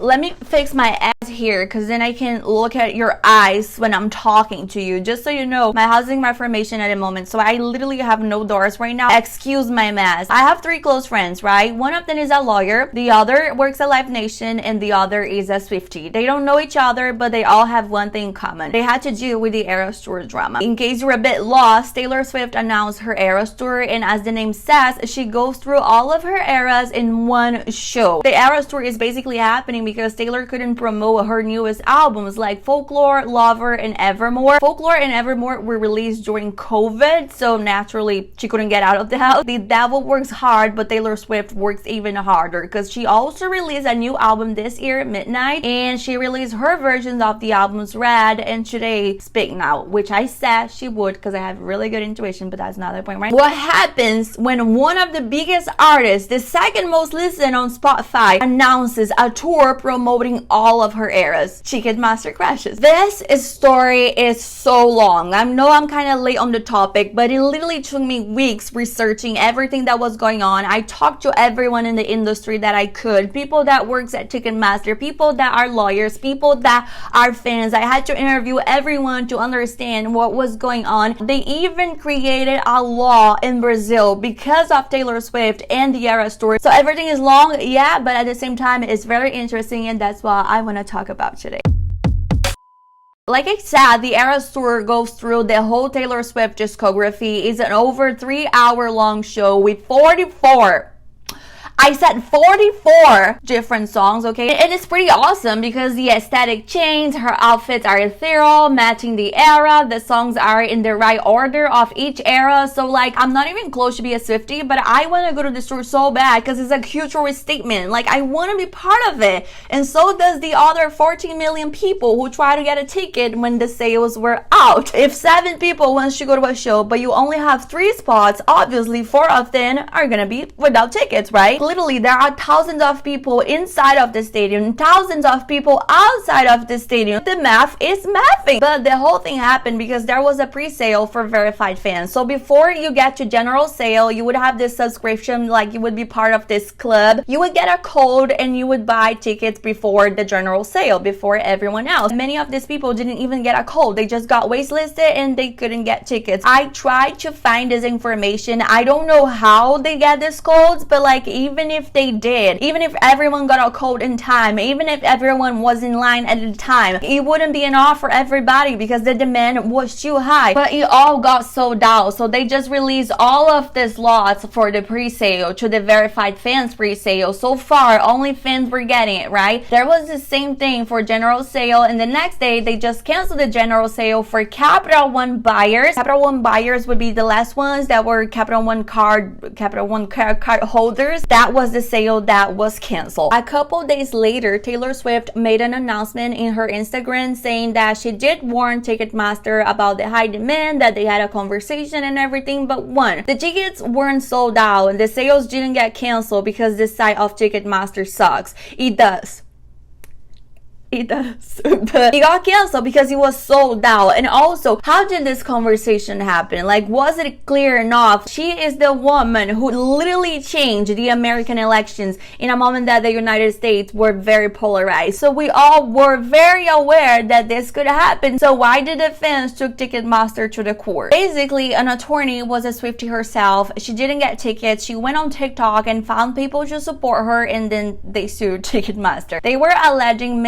let me fix my ass here because then I can look at your eyes when I'm talking to you. Just so you know, my house is in reformation at the moment, so I literally have no doors right now. Excuse my mess. I have 3 close friends, right? One of them is a lawyer, the other works at Live Nation, and the other is a Swiftie. They don't know each other, but they all have one thing in common. They had to deal with the Eras Tour drama. In case you're a bit lost, Taylor Swift announced her Eras Tour, and as the name says, she goes through all of her eras in one show. The Eras Tour is basically happening because Taylor couldn't promote her newest albums like Folklore, Lover, and Evermore. Folklore and Evermore were released during COVID, so naturally she couldn't get out of the house. The devil works hard, but Taylor Swift works even harder because she also released a new album this year, Midnight, and she released her versions of the albums Red and Today, Speak Now, which I said she would because I have really good intuition, but that's not the point, right? What happens when one of the biggest artists, the second most listened on Spotify, announces a tour promoting all of her eras? Ticketmaster crashes. This story is so long. I know I'm kind of late on the topic, but it literally took me weeks researching everything that was going on. I talked to everyone in the industry that I could, people that works at Ticketmaster, people that are lawyers, people that are fans. I had to interview everyone to understand what was going on. They even created a law in Brazil because of Taylor Swift and the Eras Tour. So everything is long, yeah, but at the same time it's very interesting, and that's what I want to talk about today. Like I said, the Eras Tour goes through the whole Taylor Swift discography. It's an over 3-hour long show with 44 I said 44 different songs, okay? And it's pretty awesome because the aesthetic changed, her outfits are ethereal, matching the era, the songs are in the right order of each era. So like, I'm not even close to be a Swiftie, but I want to go to the tour so bad because it's a cultural statement. Like, I want to be part of it. And so does the other 14 million people who try to get a ticket when the sales were out. If 7 people wants to go to a show, but you only have 3 spots, obviously 4 of them are gonna be without tickets, right? Literally, there are thousands of people inside of the stadium, thousands of people outside of the stadium. The math is mathing. But the whole thing happened because there was a pre-sale for verified fans. So before you get to general sale, you would have this subscription, like you would be part of this club. You would get a code and you would buy tickets before the general sale, before everyone else. Many of these people didn't even get a code. They just got waitlisted and they couldn't get tickets. I tried to find this information. I don't know how they get these codes, but like, even if they did, even if everyone got a code in time, even if everyone was in line at the time, it wouldn't be enough for everybody because the demand was too high. But it all got sold out, so they just released all of these lots for the pre-sale to the verified fans pre-sale. So far, only fans were getting it, right? There was the same thing for general sale, and the next day they just canceled the general sale for Capital One buyers. Capital One buyers would be the last ones that were Capital One card holders. That was the sale that was canceled. A couple days later, Taylor Swift made an announcement in her Instagram saying that she did warn Ticketmaster about the high demand, that they had a conversation and everything, but one, the tickets weren't sold out and the sales didn't get canceled because the site of Ticketmaster sucks. It does. It does. But it got canceled because it was sold out. And also, how did this conversation happen? Like, was it clear enough? She is the woman who literally changed the American elections in a moment that the United States were very polarized. So we all were very aware that this could happen. So why did the fans took Ticketmaster to the court? Basically, an attorney was a Swiftie herself. She didn't get tickets. She went on TikTok and found people to support her, and then they sued Ticketmaster. They were alleging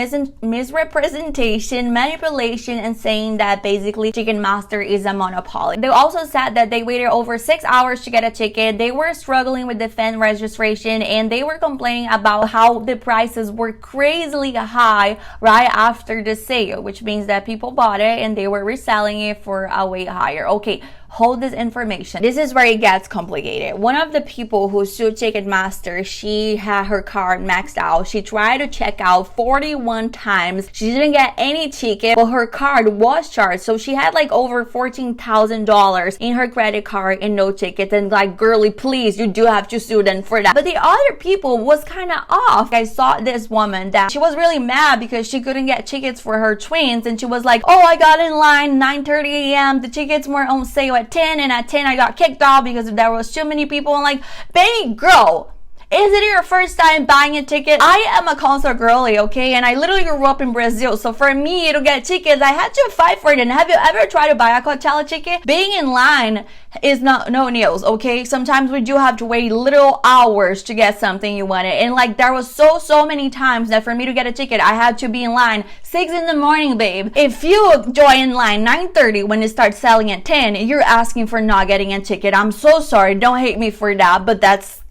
misrepresentation, manipulation, and saying that basically Ticketmaster is a monopoly. They also said that they waited over 6 hours to get a ticket. They were struggling with the fan registration, and they were complaining about how the prices were crazily high right after the sale, which means that people bought it and they were reselling it for a way higher. Okay, hold this information. This is where it gets complicated. One of the people who sued Ticketmaster, she had her card maxed out. She tried to check out 41 times. She didn't get any ticket, but her card was charged. So she had like over $14,000 in her credit card and no tickets. And like, girly, please, you do have to sue them for that. But the other people was kind of off. I saw this woman that she was really mad because she couldn't get tickets for her twins. And she was like, oh, I got in line 9:30 a.m. The tickets were on sale at 10, and at 10 I got kicked off because there was too many people. I'm like, baby girl, Is it your first time buying a ticket? I am a concert girly, okay? And I literally grew up in Brazil. So for me to get tickets, I had to fight for it. And have you ever tried to buy a Coachella ticket? Being in line is not no news, okay? Sometimes we do have to wait little hours to get something you wanted. And like there was so many times that for me to get a ticket, I had to be in line 6 in the morning, babe. If you join in line 9:30 when it starts selling at 10, you're asking for not getting a ticket. I'm so sorry. Don't hate me for that, but that's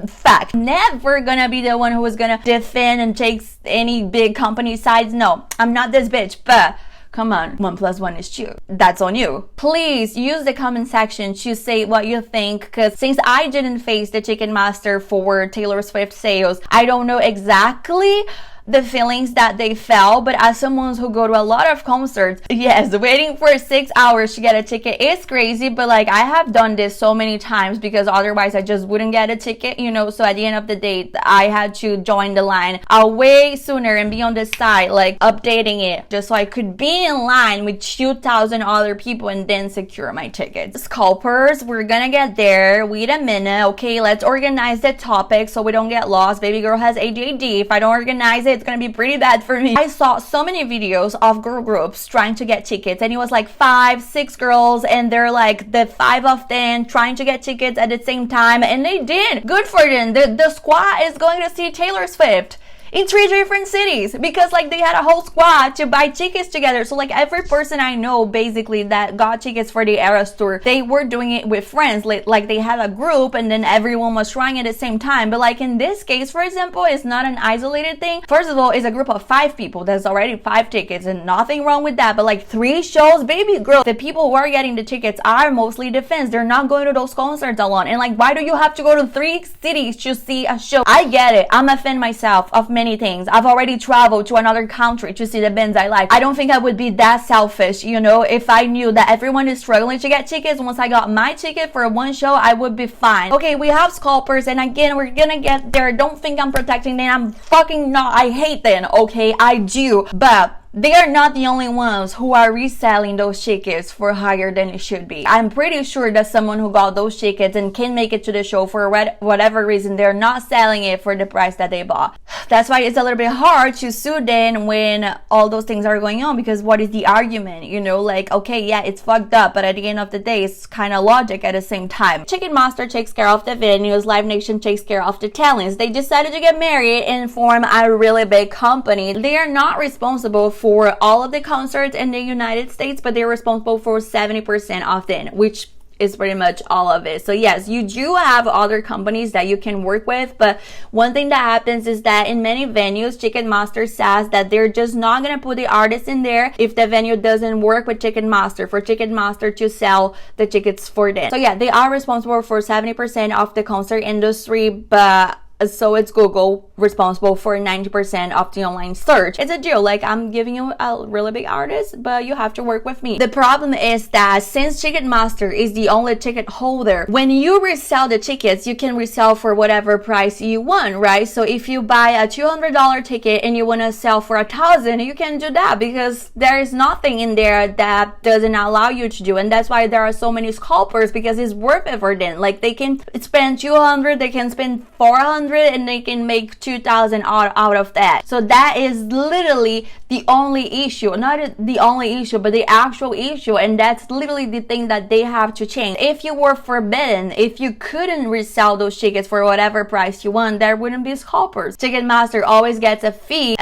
fact. Never gonna be the one who is gonna defend and takes any big company sides. No, I'm not this bitch, but come on, 1 + 1 is 2. That's on you. Please use the comment section to say what you think, because since I didn't face the Ticketmaster for Taylor Swift sales, I don't know exactly the feelings that they felt, but as someone who go to a lot of concerts, yes, waiting for 6 hours to get a ticket is crazy, but like I have done this so many times because otherwise I just wouldn't get a ticket, you know. So at the end of the day, I had to join the line way sooner and be on the side, like updating it, just so I could be in line with 2,000 other people and then secure my tickets. Scalpers, we're gonna get there. Wait a minute, okay, let's organize the topic so we don't get lost. Baby girl has ADHD. If I don't organize it, it's gonna be pretty bad for me. I saw so many videos of girl groups trying to get tickets, and it was like 5, 6 girls, and they're like the 5 of them trying to get tickets at the same time, and they did. Good for them. The squad is going to see Taylor Swift in 3 different cities because like they had a whole squad to buy tickets together. So like every person I know basically that got tickets for the Eras tour, they were doing it with friends, like they had a group and then everyone was trying at the same time. But like in this case, for example, it's not an isolated thing. First of all, it's a group of 5 people. There's already 5 tickets and nothing wrong with that, but like 3 shows, baby girl, the people who are getting the tickets are mostly the fans. They're not going to those concerts alone. And like, why do you have to go to 3 cities to see a show? I get it. I'm a fan myself of many things. I've already traveled to another country to see the bands I like. I don't think I would be that selfish, you know, if I knew that everyone is struggling to get tickets. Once I got my ticket for one show, I would be fine. Okay, we have scalpers, and again, we're gonna get there. Don't think I'm protecting them. I'm fucking not. I hate them, okay? I do. But they are not the only ones who are reselling those tickets for higher than it should be. I'm pretty sure that someone who got those tickets and can make it to the show for whatever reason, they're not selling it for the price that they bought. That's why it's a little bit hard to sue them when all those things are going on, because what is the argument? You know, like, okay, yeah, it's fucked up, but at the end of the day, it's kind of logic at the same time. Ticketmaster takes care of the venues, Live Nation takes care of the talents. They decided to get married and form a really big company. They are not responsible for all of the concerts in the United States, but they're responsible for 70% of them, which is pretty much all of it. So yes, you do have other companies that you can work with, but one thing that happens is that in many venues, Ticketmaster says that they're just not gonna put the artist in there if the venue doesn't work with Ticketmaster, for Ticketmaster to sell the tickets for them. So yeah, they are responsible for 70% of the concert industry, but so it's Google responsible for 90% of the online search. It's a deal. Like, I'm giving you a really big artist, but you have to work with me. The problem is that since Ticketmaster is the only ticket holder, when you resell the tickets, you can resell for whatever price you want, right? So if you buy a $200 ticket and you want to sell for $1,000, you can do that because there is nothing in there that doesn't allow you to do. And that's why there are so many scalpers, because it's worth it for them. Like, they can spend $200, they can spend $400, and they can make $2,000 out of that. So that is literally the only issue, not the only issue, but the actual issue. And that's literally the thing that they have to change. If you were forbidden, if you couldn't resell those tickets for whatever price you want, there wouldn't be scalpers. Ticketmaster always gets a fee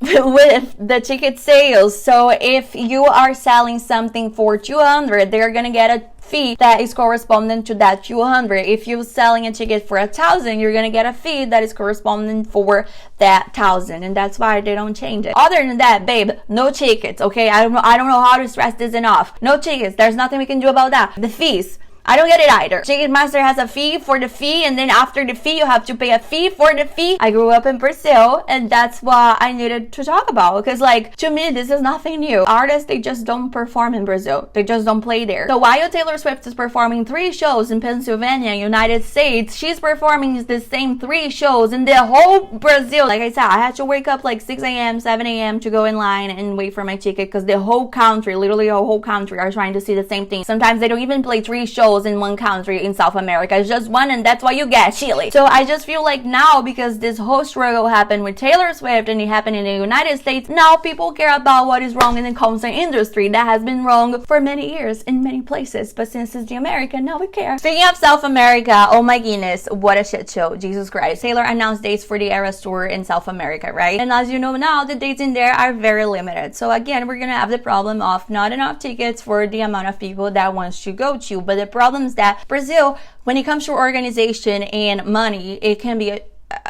with the ticket sales. So if you are selling something for $200, they're gonna get a fee that is corresponding to that $200. If you're selling a ticket for $1,000, you're gonna get a fee that is corresponding for that $1,000, and that's why they don't change it. Other than that, babe, no tickets. Okay, I don't know how to stress this enough. No tickets. There's nothing we can do about that. The fees, I don't get it either. Ticketmaster has a fee for the fee, and then after the fee, you have to pay a fee for the fee. I grew up in Brazil, and that's what I needed to talk about, because like, to me, this is nothing new. Artists, they just don't perform in Brazil. They just don't play there. So while Taylor Swift is performing 3 shows in Pennsylvania, United States, she's performing the same 3 shows in the whole Brazil. Like I said, I had to wake up like 6 a.m., 7 a.m. to go in line and wait for my ticket, because the whole country, literally the whole country, are trying to see the same thing. Sometimes they don't even play 3 shows shows in one country in South America. It's just one, and that's why you get Chile. So I just feel like now, because this whole struggle happened with Taylor Swift and it happened in the United States, now people care about what is wrong in the concert industry that has been wrong for many years in many places. But since it's the America, now we care. Speaking of South America, oh my goodness, what a shit show. Jesus Christ. Taylor announced dates for the Eras Tour in South America, right? And as you know now, the dates in there are very limited. So again, we're gonna have the problem of not enough tickets for the amount of people that wants to go to. But the problem is that Brazil, when it comes to organization and money, it can be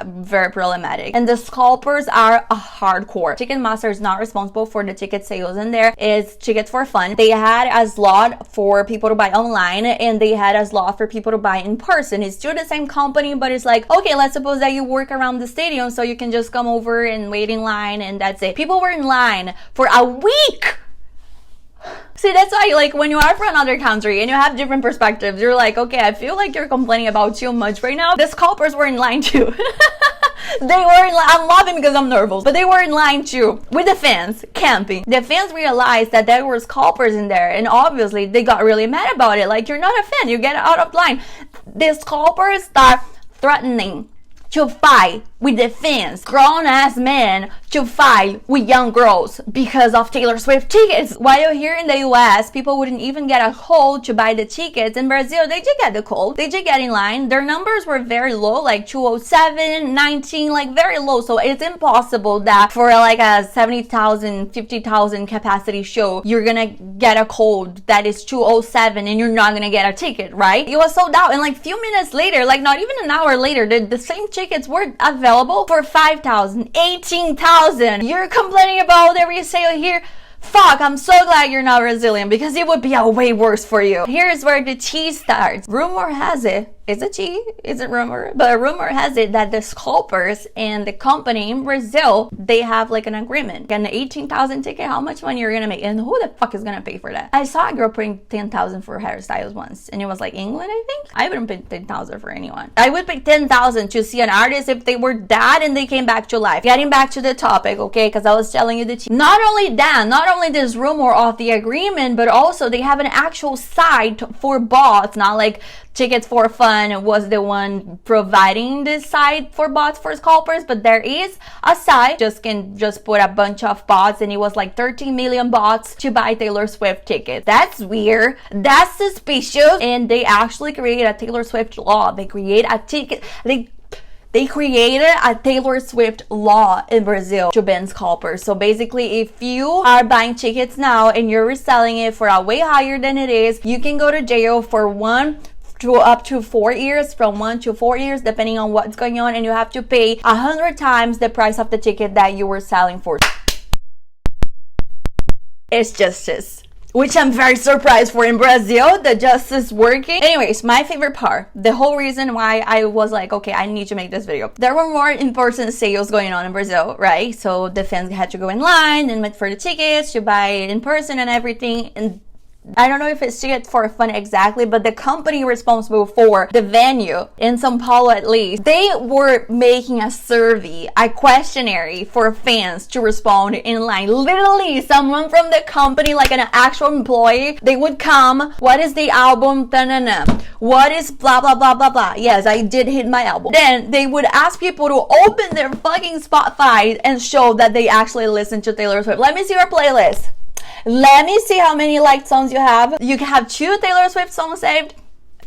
very problematic, and the scalpers are a hardcore. Ticketmaster is not responsible for the ticket sales in there. It's tickets for fun. They had a slot for people to buy online, and they had a slot for people to buy in person. It's still the same company, but it's like, okay, let's suppose that you work around the stadium, so you can just come over and wait in line, and that's it. People were in line for a week. See, that's why, like, when you are from another country and you have different perspectives, you're like, okay, I feel like you're complaining about too much right now. The scalpers were in line too. They were in line. I'm laughing because I'm nervous, but they were in line too with the fans camping. The fans realized that there were scalpers in there, and obviously they got really mad about it. Like, you're not a fan, you get out of line. The scalpers start threatening to fight with the fans, grown-ass men to fight with young girls because of Taylor Swift tickets. While here in the US, people wouldn't even get a call to buy the tickets. In Brazil, they did get the call. They did get in line. Their numbers were very low, like 207, 19, like very low. So it's impossible that for like a 70,000, 50,000 capacity show, you're gonna get a call that is 207 and you're not gonna get a ticket, right? It was sold out. And like few minutes later, like not even an hour later, the same tickets were available for 5,000, 18,000. You're complaining about the resale here? Fuck, I'm so glad you're not Brazilian, because it would be a way worse for you. Here's where the tea starts. Rumor has it, it's a tea, it's a rumor, but a rumor has it that the scalpers and the company in Brazil, they have like an agreement. An 18,000 ticket, how much money you're gonna make? And who the fuck is gonna pay for that? I saw a girl paying 10,000 for hairstyles once, and it was like England, I think. I wouldn't pay 10,000 for anyone. I would pay 10,000 to see an artist if they were dead and they came back to life. Getting back to the topic, okay, because I was telling you the tea. Not only that, not only this rumor of the agreement, but also they have an actual site for bots, not like Tickets for Fun was the one providing this site for bots for scalpers, but there is a site can just put a bunch of bots, and it was like 13 million bots to buy Taylor Swift tickets. That's weird, that's suspicious. And they actually created a Taylor Swift law. They create a ticket, they created a Taylor Swift law in Brazil to ban scalpers. So basically, if you are buying tickets now and you're reselling it for a way higher than it is, you can go to jail for up to 4 years, from 1 to 4 years, depending on what's going on, and you have to pay 100 times the price of the ticket that you were selling for. It's justice, which I'm very surprised for in Brazil, the justice working. Anyways, my favorite part, the whole reason why I was like, okay, I need to make this video. There were more in-person sales going on in Brazil, right? So the fans had to go in line and wait for the tickets to buy it in person and everything. And I don't know if it's Tickets for Fun exactly, but the company responsible for the venue in São Paulo, at least, they were making a survey, a questionnaire for fans to respond in line. Literally, someone from the company, like an actual employee, they would come, what is the album, da-na-na, what is blah blah blah blah blah. Yes, I did hit my album. Then they would ask people to open their fucking Spotify and show that they actually listen to Taylor Swift. Let me see your playlist. Let me see how many liked songs you have. You have 2 Taylor Swift songs saved,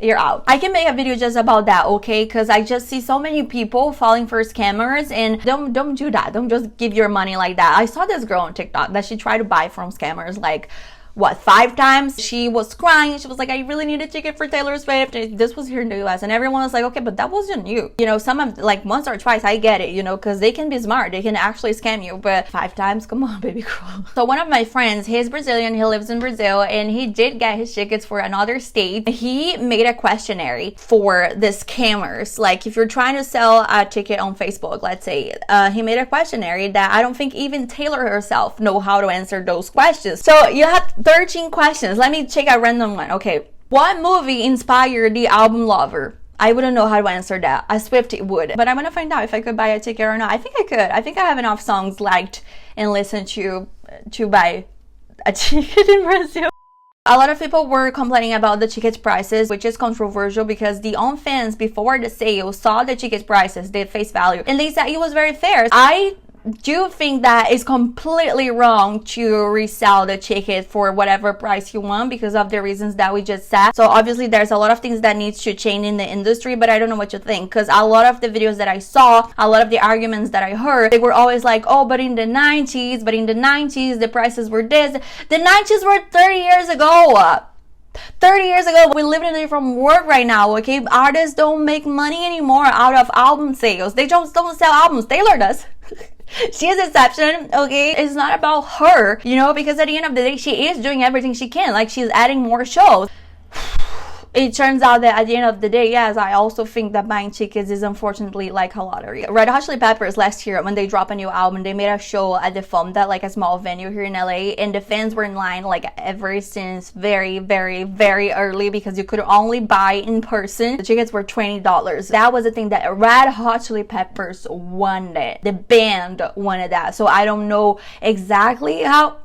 you're out. I can make a video just about that, okay? Because I just see so many people falling for scammers, and don't do that. Don't just give your money like that. I saw this girl on TikTok that she tried to buy from scammers like, what, 5 times? She was crying. She was like, I really need a ticket for Taylor Swift. This was here in the US, and everyone was like, okay, but that wasn't you. You know, some of, like, once or twice, I get it, you know, because they can be smart. They can actually scam you, but 5 times, come on, baby girl. So one of my friends, he's Brazilian, he lives in Brazil, and he did get his tickets for another state. He made a questionnaire for the scammers. Like, if you're trying to sell a ticket on Facebook, let's say, he made a questionnaire that I don't think even Taylor herself know how to answer those questions. So you have 13 questions. Let me check a random one. Okay. What movie inspired the album Lover? I wouldn't know how to answer that. A Swiftie would. But I'm gonna find out if I could buy a ticket or not. I think I could. I think I have enough songs liked and listened to buy a ticket in Brazil. A lot of people were complaining about the ticket prices, which is controversial because the own fans before the sale saw the ticket prices, the face value, and they said it was very fair. I do think that it's completely wrong to resell the ticket for whatever price you want because of the reasons that we just said. So obviously there's a lot of things that needs to change in the industry, but I don't know what you think, because a lot of the videos that I saw, a lot of the arguments that I heard, they were always like, oh, but in the 90s the prices were this. The 90s were 30 years ago. 30 years ago. We live in a different world right now, okay? Artists don't make money anymore out of album sales. They just don't sell albums. Taylor does. She is an exception, okay? It's not about her, you know, because at the end of the day, she is doing everything she can. Like, she's adding more shows. It turns out that at the end of the day, yes, I also think that buying tickets is unfortunately like a lottery. Red Hot Chili Peppers last year, when they dropped a new album, they made a show at the Fonda, like a small venue here in LA, and the fans were in line like ever since very, very, very early because you could only buy in person. The tickets were $20. That was the thing that Red Hot Chili Peppers wanted. The band wanted that. So I don't know exactly how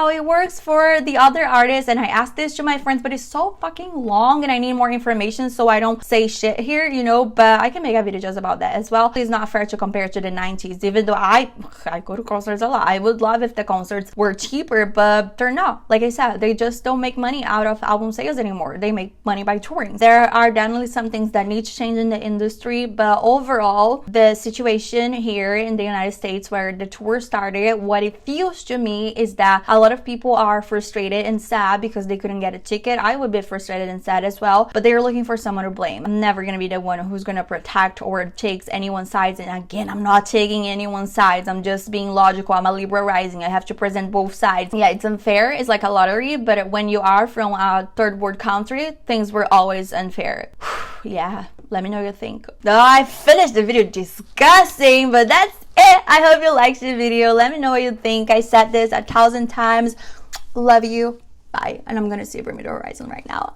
it works for the other artists, and I asked this to my friends, but it's so fucking long and I need more information so I don't say shit here, you know, but I can make a video just about that as well. It's not fair to compare to the 90s, even though I go to concerts a lot. I would love if the concerts were cheaper, but they're not. Like I said, they just don't make money out of album sales anymore. They make money by touring. There are definitely some things that need to change in the industry, but overall, the situation here in the United States where the tour started, what it feels to me is that a lot of people are frustrated and sad because they couldn't get a ticket. I would be frustrated and sad as well, but they're looking for someone to blame. I'm never gonna be the one who's gonna protect or takes anyone's sides, and again, I'm not taking anyone's sides. I'm just being logical. I'm a Libra rising. I have to present both sides. Yeah, it's unfair. It's like a lottery, but when you are from a third world country, things were always unfair. Yeah, let me know what you think. I finished the video discussing, but that's it. I hope you liked the video. Let me know what you think. I said this 1,000 times. Love you. Bye. And I'm gonna see Bring Me the Horizon right now.